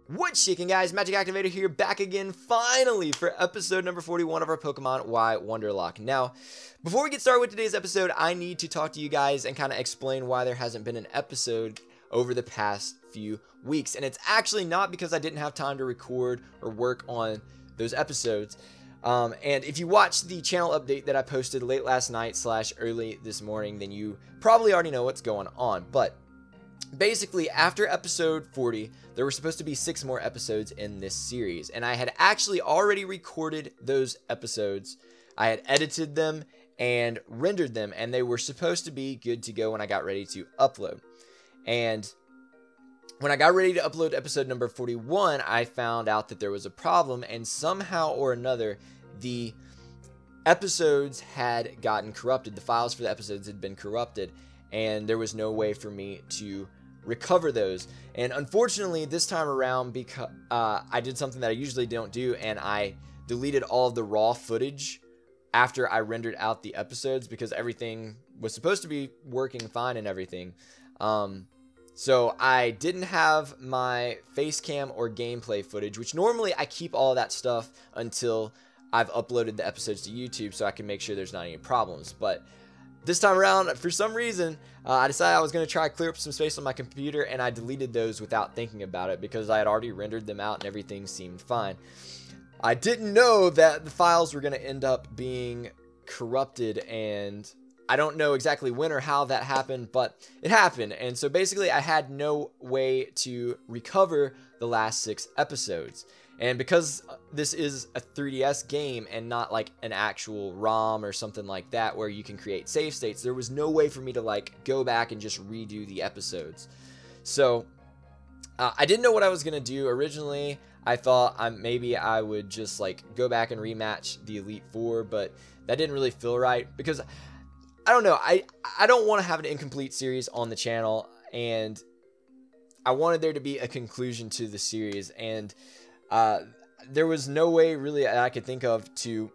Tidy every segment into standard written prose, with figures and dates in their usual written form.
What's shaking, guys? Magic Activator here, back again finally for episode number 41 of our Pokemon Y Wonderlocke. Now, before we get started with today's episode, I need to talk to you guys and kind of explain why there hasn't been an episode over the past few weeks. And it's actually not because I didn't have time to record or work on those episodes. And if you watched the channel update that I posted late last night / early this morning, then you probably already know what's going on. But basically, after episode 40, there were supposed to be 6 more episodes in this series, and I had actually already recorded those episodes. I had edited them and rendered them, and they were supposed to be good to go when I got ready to upload. And when I got ready to upload episode number 41, I found out that there was a problem, and somehow or another, the episodes had gotten corrupted. The files for the episodes had been corrupted, and there was no way for me to recover those. And unfortunately, this time around, because I did something that I usually don't do, and I deleted all of the raw footage after I rendered out the episodes, because everything was supposed to be working fine and everything. So I didn't have my face cam or gameplay footage, which normally I keep all of that stuff until I've uploaded the episodes to YouTube so I can make sure there's not any problems. But this time around, for some reason, I decided I was going to try to clear up some space on my computer, and I deleted those without thinking about it because I had already rendered them out and everything seemed fine. I didn't know that the files were going to end up being corrupted, and I don't know exactly when or how that happened, but it happened. And so basically, I had no way to recover the last 6 episodes. And because this is a 3DS game and not like an actual ROM or something like that where you can create save states, there was no way for me to like go back and just redo the episodes. So I didn't know what I was going to do. Originally, I thought maybe I would just like go back and rematch the Elite Four, but that didn't really feel right because I don't know. I don't want to have an incomplete series on the channel, and I wanted there to be a conclusion to the series, and there was no way really I could think of to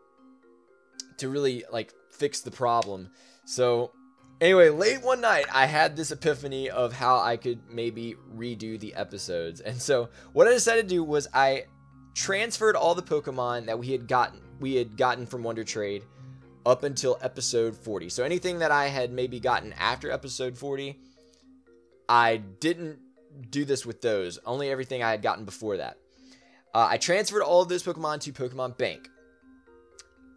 really like fix the problem. So anyway, late one night I had this epiphany of how I could maybe redo the episodes. And so what I decided to do was I transferred all the Pokemon that we had gotten from Wonder Trade up until episode 40. So anything that I had maybe gotten after episode 40, I didn't do this with those. Only everything I had gotten before that. I transferred all of those Pokemon to Pokemon Bank.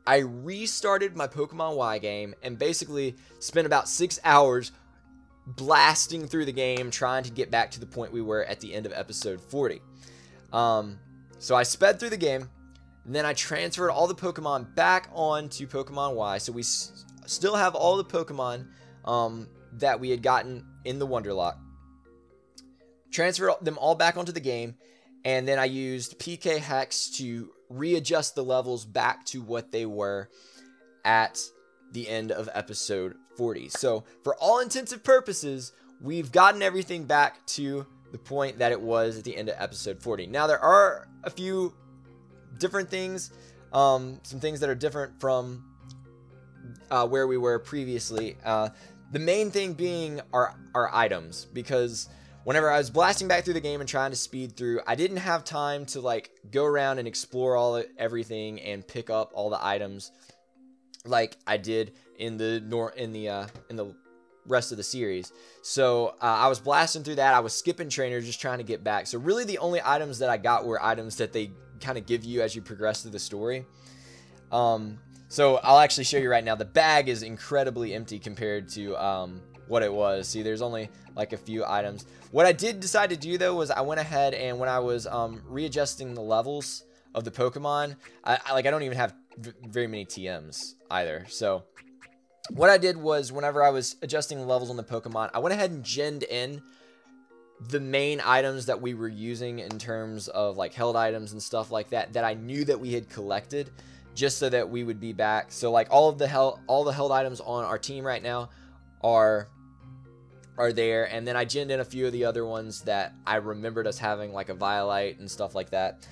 I restarted my Pokemon Y game and basically spent about 6 hours blasting through the game trying to get back to the point we were at the end of episode 40. So I sped through the game, and then I transferred all the Pokemon back onto Pokemon Y. So we still have all the Pokemon that we had gotten in the Wonderlocke. Transferred them all back onto the game. And then I used PK Hex to readjust the levels back to what they were at the end of episode 40. So for all intensive purposes, we've gotten everything back to the point that it was at the end of episode 40. Now there are a few different things, some things that are different from where we were previously. The main thing being our items, because whenever I was blasting back through the game and trying to speed through, I didn't have time to like go around and explore everything and pick up all the items like I did in the rest of the series. So I was blasting through that. I was skipping trainers just trying to get back. So really the only items that I got were items that they kind of give you as you progress through the story. So I'll actually show you right now. The bag is incredibly empty compared to what it was. See, there's only like a few items. What I did decide to do though was I went ahead and when I was readjusting the levels of the Pokemon, I don't even have very many TMs either. So what I did was whenever I was adjusting the levels on the Pokemon, I went ahead and genned in the main items that we were using in terms of like held items and stuff like that I knew that we had collected, just so that we would be back. So like all the held items on our team right now are there, and then I genned in a few of the other ones that I remembered us having, like a Violite and stuff like that,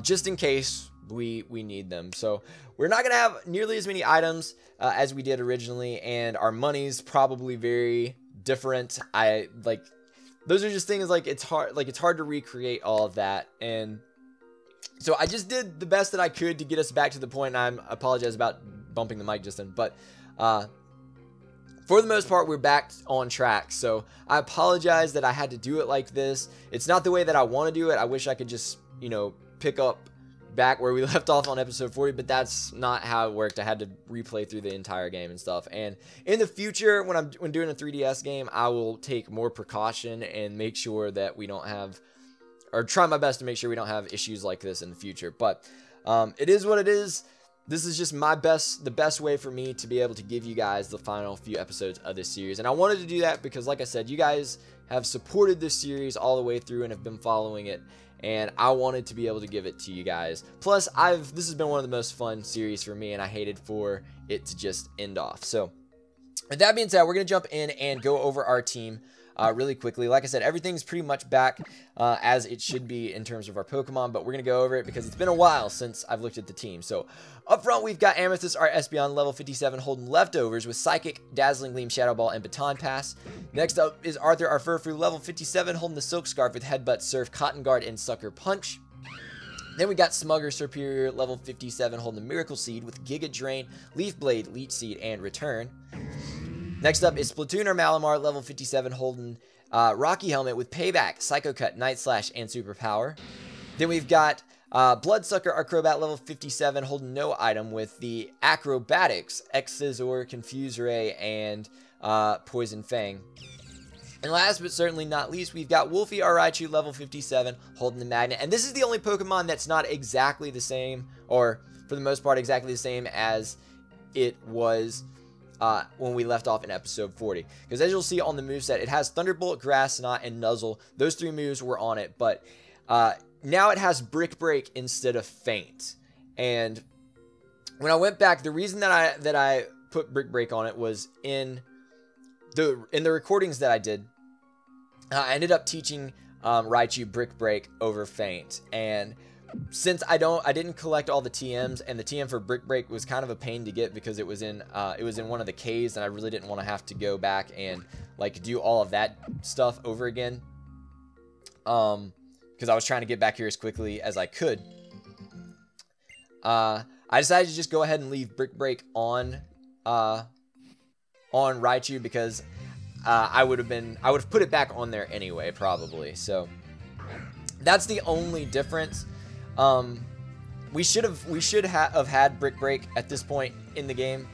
just in case we need them. So we're not gonna have nearly as many items as we did originally, and our money's probably very different. those are just things like it's hard to recreate all of that. And so I just did the best that I could to get us back to the point. And I apologize about bumping the mic just then, but for the most part, we're back on track. So I apologize that I had to do it like this. It's not the way that I want to do it. I wish I could just, you know, pick up back where we left off on episode 40, but that's not how it worked. I had to replay through the entire game and stuff. And in the future, when doing a 3DS game, I will take more precaution and make sure that we don't have, or try my best to make sure we don't have issues like this in the future. But it is what it is. This is just the best way for me to be able to give you guys the final few episodes of this series. And I wanted to do that because, like I said, you guys have supported this series all the way through and have been following it. And I wanted to be able to give it to you guys. Plus, this has been one of the most fun series for me, and I hated for it to just end off. So, with that being said, we're going to jump in and go over our team really quickly. Like I said, everything's pretty much back as it should be in terms of our Pokemon, but we're going to go over it because it's been a while since I've looked at the team. So, up front, we've got Amethyst, our Espeon, level 57, holding Leftovers with Psychic, Dazzling Gleam, Shadow Ball, and Baton Pass. Next up is Arthur, our Furfrou, level 57, holding the Silk Scarf with Headbutt, Surf, Cotton Guard, and Sucker Punch. Then we got Smugger Superior, level 57, holding the Miracle Seed with Giga Drain, Leaf Blade, Leech Seed, and Return. Next up is Splatoon, our Malamar, level 57, holding Rocky Helmet with Payback, Psycho Cut, Night Slash, and Superpower. Then we've got Bloodsucker, our Crobat, level 57, holding no item with the Acrobatics, X-Scissor, Confuse Ray, and Poison Fang. And last but certainly not least, we've got Wolfie, our Raichu, level 57, holding the Magnet. And this is the only Pokemon that's not exactly the same, or for the most part exactly the same as it was when we left off in episode 40. Because as you'll see on the moveset, it has Thunderbolt, Grass Knot, and Nuzzle. Those three moves were on it, but now it has Brick Break instead of Faint. And when I went back, the reason that I put Brick Break on it was in the recordings that I did. I ended up teaching Raichu Brick Break over Faint, and since I didn't collect all the TMs, and the TM for Brick Break was kind of a pain to get because it was in one of the caves, and I really didn't want to have to go back and like do all of that stuff over again. Because I was trying to get back here as quickly as I could. I decided to just go ahead and leave Brick Break on Raichu because I would have put it back on there anyway, probably. So that's the only difference. We should have had Brick Break at this point in the game.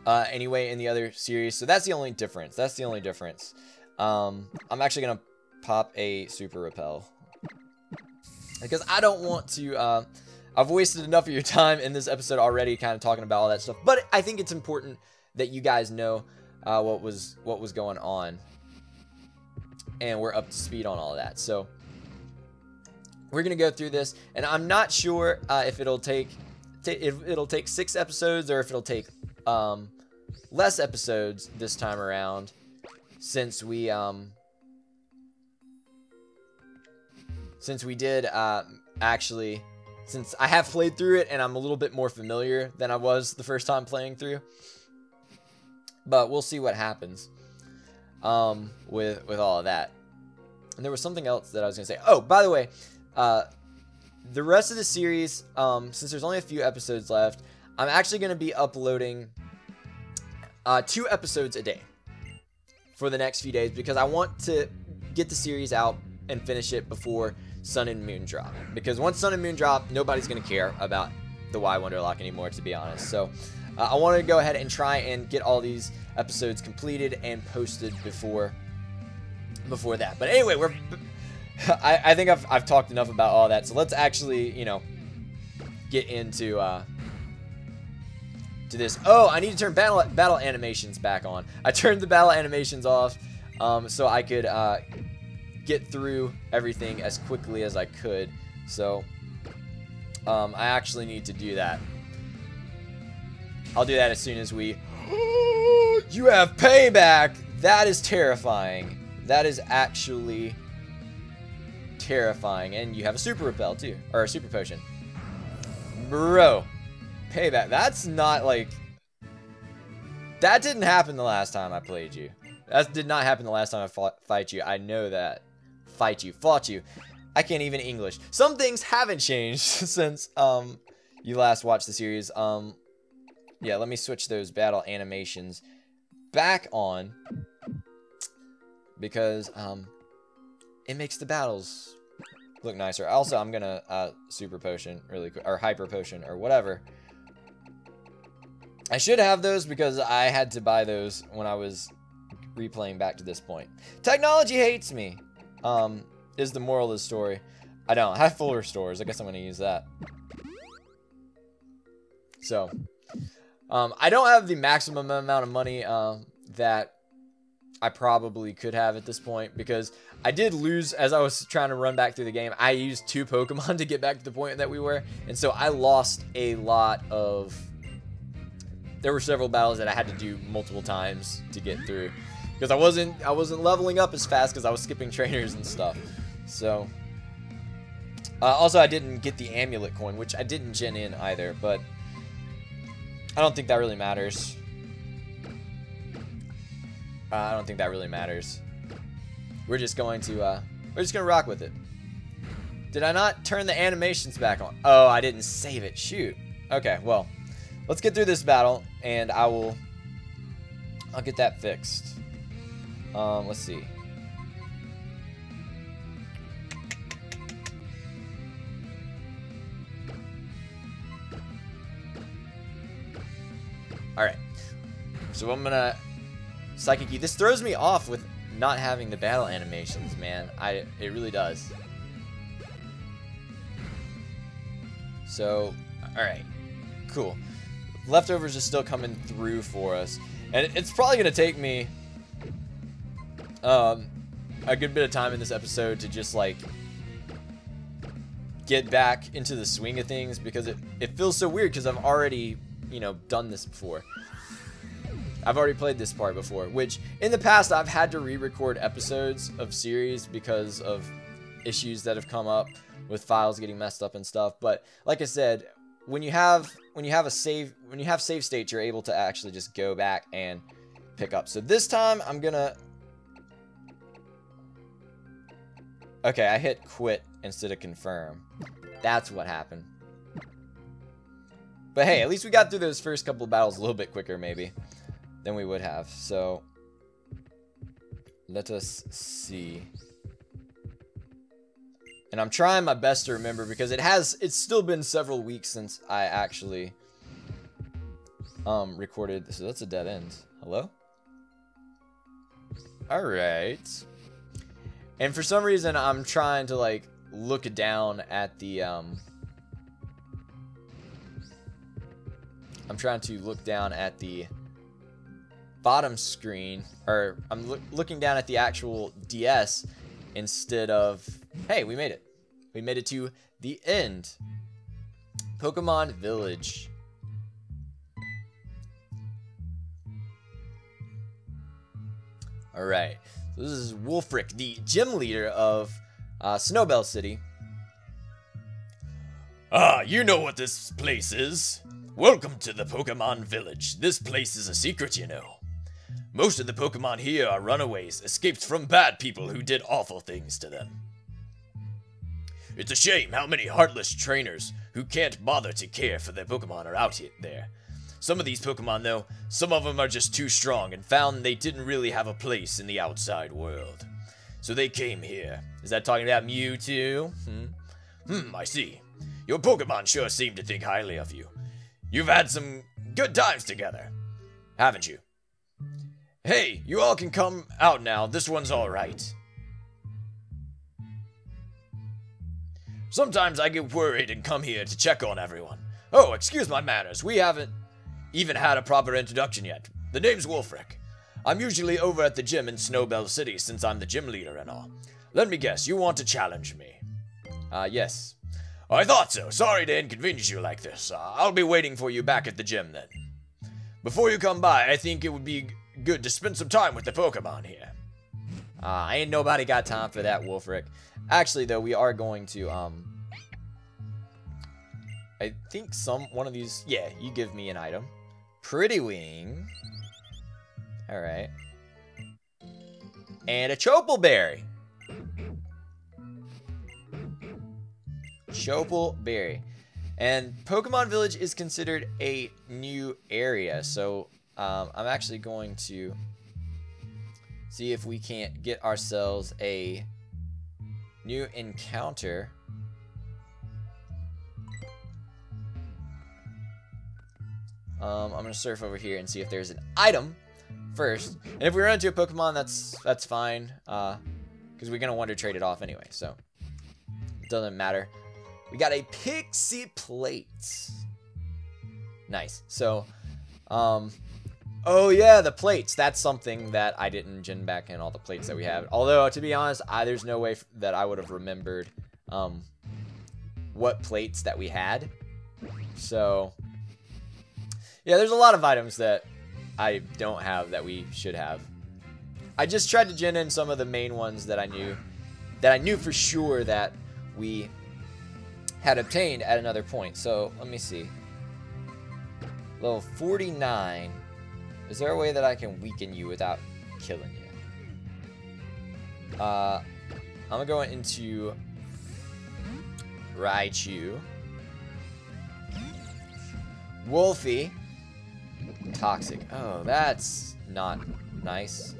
Anyway, in the other series. So that's the only difference. I'm actually gonna pop a Super Repel because I don't want to. I've wasted enough of your time in this episode already, kind of talking about all that stuff. But I think it's important that you guys know what was going on, and we're up to speed on all of that. So we're gonna go through this, and I'm not sure if it'll take 6 episodes or if it'll take less episodes this time around, since we did since I have played through it and I'm a little bit more familiar than I was the first time playing through. But we'll see what happens with all of that. And there was something else that I was gonna say. Oh, by the way, the rest of the series, since there's only a few episodes left, I'm actually gonna be uploading 2 episodes a day for the next few days because I want to get the series out and finish it before Sun and Moon drop. Because once Sun and Moon drop, nobody's gonna care about the Y Wonderlocke anymore, to be honest. So I wanted to go ahead and try and get all these episodes completed and posted before that. But anyway, I think I've talked enough about all that. So let's actually, you know, get into to this. Oh, I need to turn battle animations back on. I turned the battle animations off so I could get through everything as quickly as I could. So I actually need to do that. I'll do that as soon as we... You have payback! That is terrifying. That is actually terrifying. And you have a Super Repel too. Or a Super Potion. Bro. Payback. That's not like... That didn't happen the last time I played you. That did not happen the last time I fight you. I know that. Fought you. I can't even English. Some things haven't changed since you last watched the series. Yeah, let me switch those battle animations back on because it makes the battles look nicer. Also, I'm gonna super potion really quick, or hyper potion or whatever. I should have those because I had to buy those when I was replaying back to this point. Technology hates me. Is the moral of the story. I don't have full restores. I guess I'm gonna use that. So, I don't have the maximum amount of money that I probably could have at this point because I did lose as I was trying to run back through the game. I used 2 Pokemon to get back to the point that we were, and so I lost a lot of. There were several battles that I had to do multiple times to get through because I wasn't leveling up as fast because I was skipping trainers and stuff. So, also I didn't get the amulet coin, which I didn't gen in either, but I don't think that really matters. I don't think that really matters. We're just going to rock with it. Did I not turn the animations back on? Oh, I didn't save it. Shoot. Okay, well, let's get through this battle, and I'll get that fixed. Let's see. Alright. So I'm gonna Psychic Key. This throws me off with not having the battle animations, man. It really does. So, alright. Cool. Leftovers are still coming through for us. And it's probably going to take me a good bit of time in this episode to just, like, get back into the swing of things because it feels so weird because I've already, you know, done this before. I've already played this part before, which in the past I've had to re-record episodes of series because of issues that have come up with files getting messed up and stuff. But like I said, when you have save states, you're able to actually just go back and pick up. So this time I'm gonna. Okay, I hit quit instead of confirm. That's what happened. But hey, at least we got through those first couple of battles a little bit quicker, maybe, than we would have. So let us see. And I'm trying my best to remember because it's still been several weeks since I actually recorded. So that's a dead end. Hello? Alright. And for some reason I'm trying to like look down at the I'm trying to look down at the bottom screen, or I'm looking down at the actual DS instead of, hey, we made it. We made it to the end. Pokemon Village. Alright. So this is Wulfric, the gym leader of Snowbell City. Ah, you know what this place is. Welcome to the Pokemon Village. This place is a secret, you know. Most of the Pokemon here are runaways, escaped from bad people who did awful things to them. It's a shame how many heartless trainers who can't bother to care for their Pokemon are out there. Some of these Pokemon, though, some of them are just too strong and found they didn't really have a place in the outside world. So they came here. Is that talking about Mewtwo? I see. Your Pokemon sure seem to think highly of you. You've had some good times together, haven't you? Hey, you all can come out now. This one's alright. Sometimes I get worried and come here to check on everyone. Oh, excuse my manners. We haven't even had a proper introduction yet. The name's Wulfric. I'm usually over at the gym in Snowbell City since I'm the gym leader and all. Let me guess, you want to challenge me? Yes. I thought so. Sorry to inconvenience you like this. I'll be waiting for you back at the gym then. Before you come by, I think it would be good to spend some time with the Pokemon here. Ain't nobody got time for that, Wulfric. Actually, though, we are going to, I think one of these, yeah, you give me an item. Pretty Wing. Alright. And a Chopal Berry. Chopal Berry. And Pokemon Village is considered a new area, so I'm actually going to see if we can't get ourselves a new encounter. I'm going to surf over here and see if there's an item first. And if we run into a Pokemon, that's fine, because we're going to Wonder Trade it off anyway, so it doesn't matter. We got a Pixie Plate. Nice. So, oh yeah, the plates. That's something that I didn't gen back in all the plates that we have. Although, to be honest, there's no way that I would have remembered what plates that we had. So, yeah, there's a lot of items that I don't have that we should have. I just tried to gen in some of the main ones that I knew for sure that we had obtained at another point. So, let me see. Level 49. Is there a way that I can weaken you without killing you? I'm gonna go into Raichu. Wolfie. Toxic. Oh, that's not nice.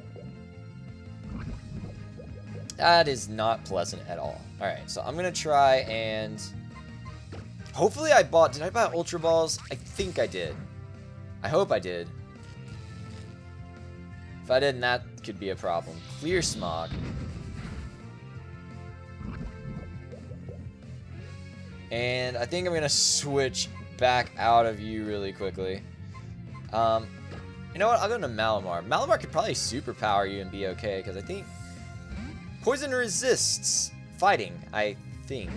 That is not pleasant at all. Alright, so I'm gonna try and... Hopefully I bought... Did I buy Ultra Balls? I think I did. I hope I did. If I didn't, that could be a problem. Clear Smog. And I think I'm gonna switch back out of you really quickly. You know what? I'll go to Malamar. Malamar could probably superpower you and be okay, because I think poison resists fighting, I think.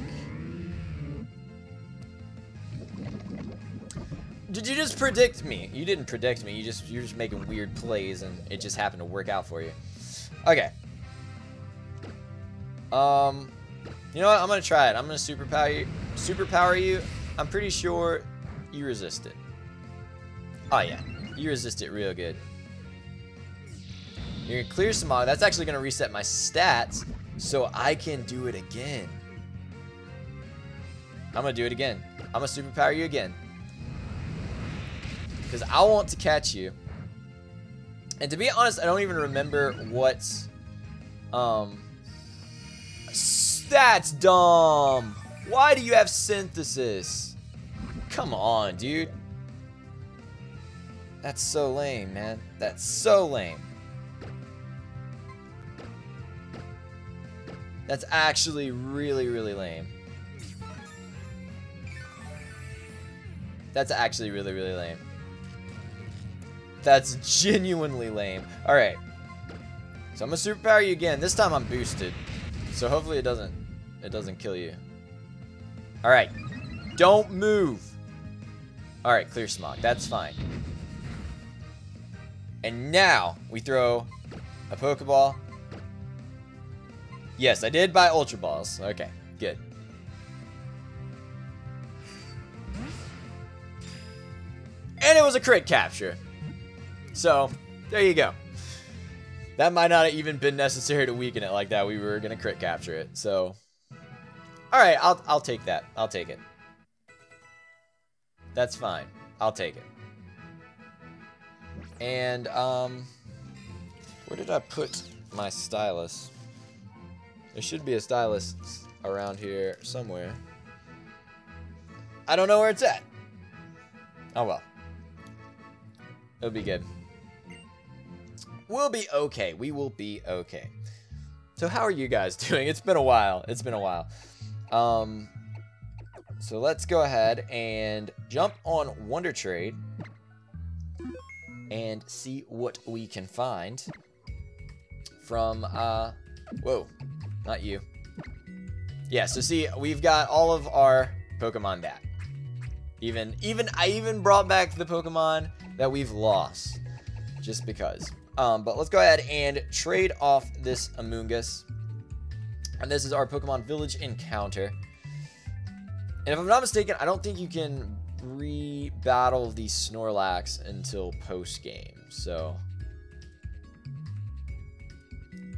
Did you just predict me? You didn't predict me. You're just making weird plays, and it just happened to work out for you. Okay. You know what? I'm gonna try it. I'm gonna superpower you. I'm pretty sure you resist it. Oh yeah, you resist it real good. You're gonna clear Smog. That's actually gonna reset my stats, so I can do it again. I'm gonna do it again. I'm gonna superpower you again, because I want to catch you. And to be honest, I don't even remember what. That's dumb. Why do you have Synthesis? Come on, dude. That's so lame, man. That's so lame. That's actually really, really lame. That's actually really, really lame. That's genuinely lame. Alright. So I'm gonna superpower you again. This time I'm boosted. So hopefully it doesn't kill you. Alright. Don't move. Alright, clear Smog. That's fine. And now we throw a Pokeball. Yes, I did buy Ultra Balls. Okay, good. And it was a crit capture. So, there you go. That might not have even been necessary to weaken it like that. We were going to crit capture it. So, alright, I'll take that. I'll take it. That's fine. I'll take it. And, where did I put my stylus? There should be a stylus around here somewhere. I don't know where it's at. Oh well. It'll be good. We'll be okay. We will be okay. So how are you guys doing? It's been a while. It's been a while. So let's go ahead and jump on Wonder Trade and see what we can find from, whoa, not you. Yeah, so see, we've got all of our Pokemon back. I even brought back the Pokemon that we've lost, just because. But let's go ahead and trade off this Amoonguss. And this is our Pokemon Village encounter. And if I'm not mistaken, I don't think you can re-battle the Snorlax until post-game. So,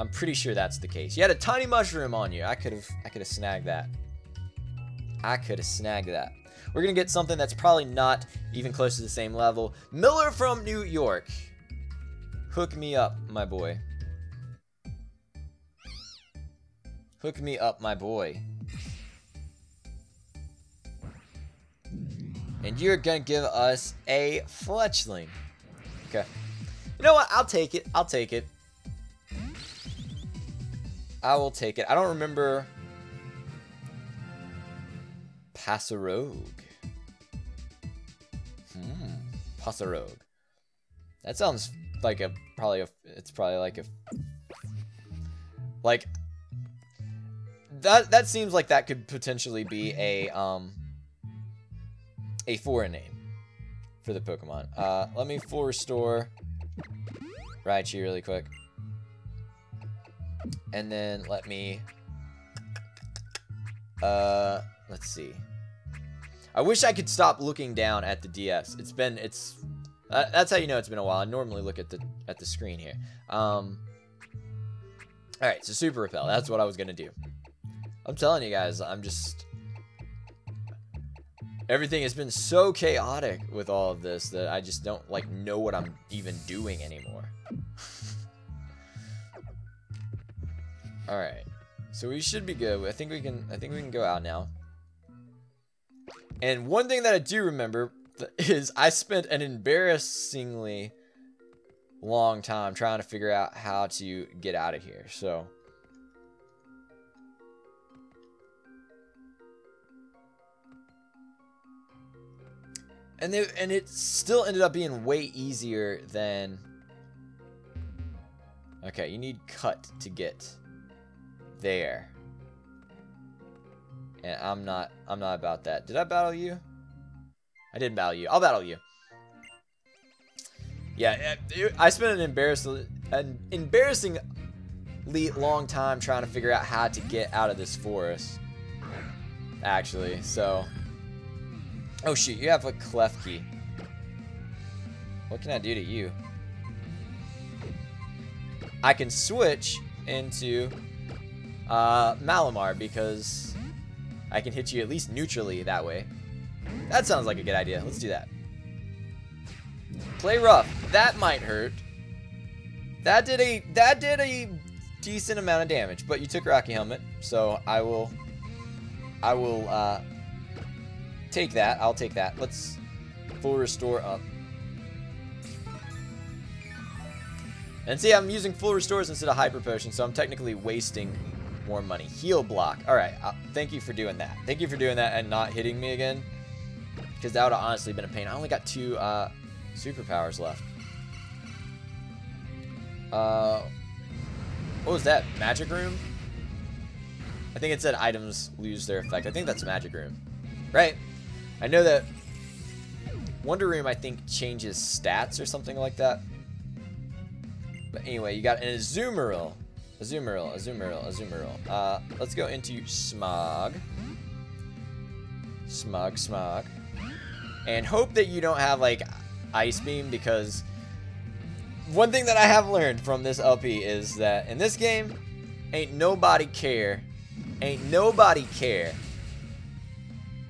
I'm pretty sure that's the case. You had a tiny mushroom on you. I could have snagged that. I could have snagged that. We're gonna get something that's probably not even close to the same level. Miller from New York. Hook me up, my boy. Hook me up, my boy. And you're gonna give us a fletchling. Okay. You know what? I'll take it. I'll take it. I will take it. I don't remember. Passarogue. Passarogue. That sounds like it's probably like that seems like that could potentially be a foreign name for the Pokemon. Let me full restore Raichu really quick. And then let me let's see. I wish I could stop looking down at the DS. That's how you know it's been a while. I normally look at the screen here. Alright, so Super Repel. That's what I was gonna do. I'm telling you guys, everything has been so chaotic with all of this that I just don't like know what I'm even doing anymore. Alright. So we should be good. I think we can go out now. And one thing that I do remember is I spent an embarrassingly long time trying to figure out how to get out of here. So and it still ended up being way easier than. Okay, you need cut to get there. And I'm not about that. Did I battle you? I didn't battle you. I'll battle you. Yeah, I spent an embarrassingly long time trying to figure out how to get out of this forest. Actually, so. Oh shoot, you have a clef key. What can I do to you? I can switch into Malamar because I can hit you at least neutrally that way. That sounds like a good idea. Let's do that. Play rough. That might hurt. That did a decent amount of damage, but you took Rocky Helmet, so I will take that. I'll take that. Let's full restore up. And see, I'm using full restores instead of hyper potion, so I'm technically wasting more money. Heal block. Alright, thank you for doing that. Thank you for doing that and not hitting me again. Because that would have honestly been a pain. I only got 2 superpowers left. What was that? Magic Room? I think it said items lose their effect. I think that's Magic Room. Right? I know that Wonder Room, I think, changes stats or something like that. But anyway, you got an Azumarill. Azumarill. Let's go into Smog. Smog. And hope that you don't have, like, Ice Beam, because one thing that I have learned from this LP is that in this game, ain't nobody care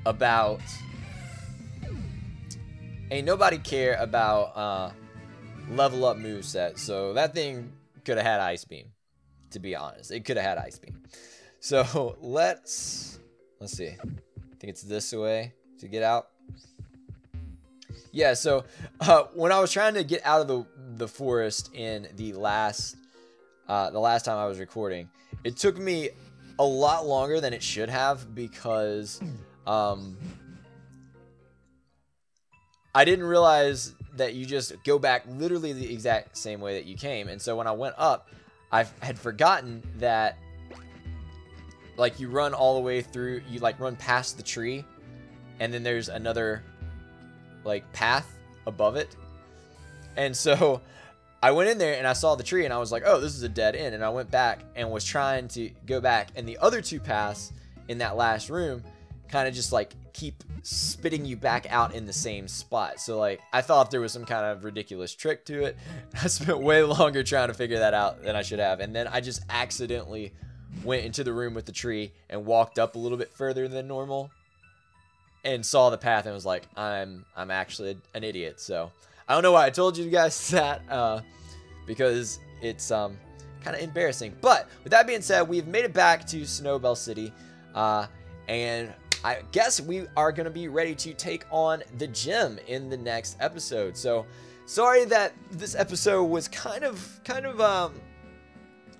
about level up moveset. So that thing could have had Ice Beam, to be honest. It could have had Ice Beam. So let's see. I think it's this way to get out. Yeah, so when I was trying to get out of the forest in the last time I was recording, it took me a lot longer than it should have because I didn't realize that you just go back literally the exact same way that you came. And so when I went up, I had forgotten that, like, you run all the way through, you like run past the tree, and then there's another like path above it. And so I went in there and I saw the tree and I was like, oh, this is a dead end. And I went back and was trying to go back, and the other 2 paths in that last room kind of just like keep spitting you back out in the same spot. So like I thought there was some kind of ridiculous trick to it. I spent way longer trying to figure that out than I should have, and then I just accidentally went into the room with the tree and walked up a little bit further than normal and saw the path and was like, I'm actually an idiot. So I don't know why I told you guys that, because it's kind of embarrassing. But with that being said, we've made it back to Snowbell City, and I guess we are going to be ready to take on the gym in the next episode. So sorry that this episode was kind of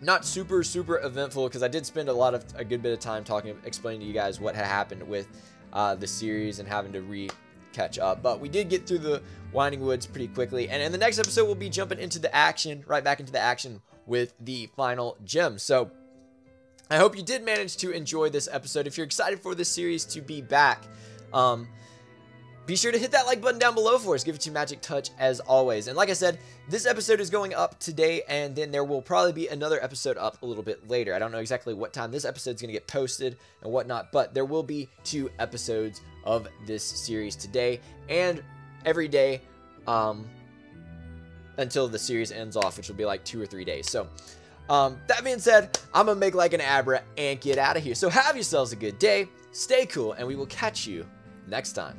not super eventful, because I did spend a good bit of time explaining to you guys what had happened with the series and having to catch up. But we did get through the Winding Woods pretty quickly, and in the next episode we'll be jumping into the action, right back into the action with the final gym. So I hope you did manage to enjoy this episode. If you're excited for this series to be back, be sure to hit that like button down below for us. Give it your magic touch as always. And like I said, this episode is going up today, and then there will probably be another episode up a little bit later. I don't know exactly what time this episode is going to get posted and whatnot, but there will be 2 episodes of this series today and every day until the series ends off, which will be like 2 or 3 days. So that being said, I'm going to make like an Abra and get out of here. So have yourselves a good day, stay cool, and we will catch you next time.